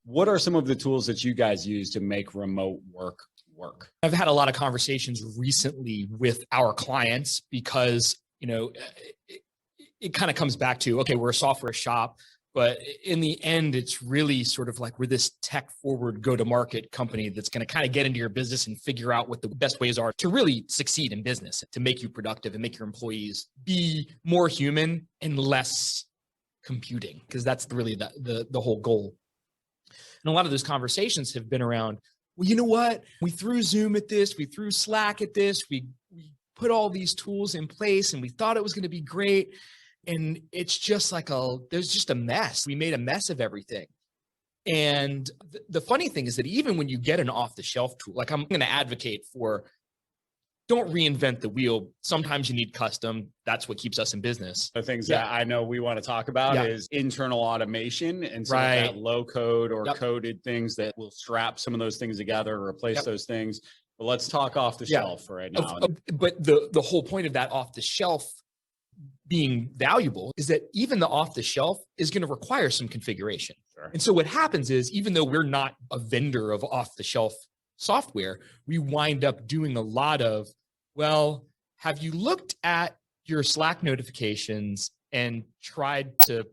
What are some of the tools that you guys use to make remote work work? I've had a lot of conversations recently with our clients because, it kind of comes back to, okay, we're a software shop, but in the end, it's really sort of like we're this tech forward go-to-market company that's going to kind of get into your business and figure out what the best ways are to really succeed in business, to make you productive and make your employees be more human and less computing, because that's really the whole goal. And a lot of those conversations have been around, well, you know what? We threw Zoom at this, we threw Slack at this, we put all these tools in place and we thought it was going to be great. And it's just like there's just a mess. We made a mess of everything. And the funny thing is that even when you get an off-the-shelf tool, like I'm going to advocate for, don't reinvent the wheel. Sometimes you need custom. That's what keeps us in business. The things that I know we want to talk about is internal automation and some of that low code or coded things that will strap some of those things together or replace those things. But let's talk off the shelf for right now. But the whole point of that off the shelf being valuable is that even the off the shelf is going to require some configuration. Sure. And so what happens is, even though we're not a vendor of off the shelf software, we wind up doing a lot of, well, have you looked at your Slack notifications and tried to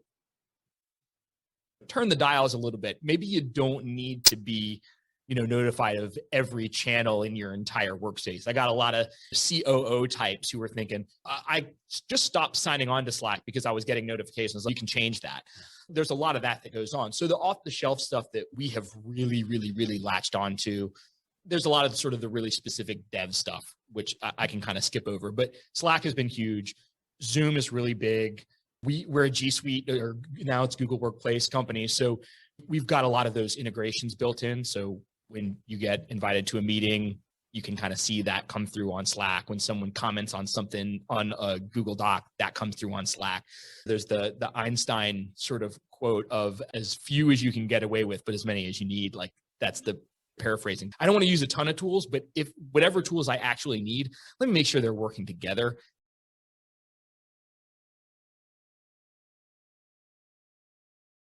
turn the dials a little bit? Maybe you don't need to be, notified of every channel in your entire workspace. I got a lot of COO types who were thinking, I just stopped signing on to Slack because I was getting notifications. You can change that. There's a lot of that goes on. So the off the shelf stuff that we have really, really, really latched onto, there's a lot of sort of the really specific dev stuff, which I can kind of skip over, but Slack has been huge. Zoom is really big. We're a G Suite, or now it's Google Workspace company. So we've got a lot of those integrations built in. So when you get invited to a meeting, you can kind of see that come through on Slack. When someone comments on something on a Google Doc, that comes through on Slack. There's the Einstein sort of quote of, as few as you can get away with, but as many as you need. Like, that's the paraphrasing. I don't want to use a ton of tools, but if whatever tools I actually need, let me make sure they're working together.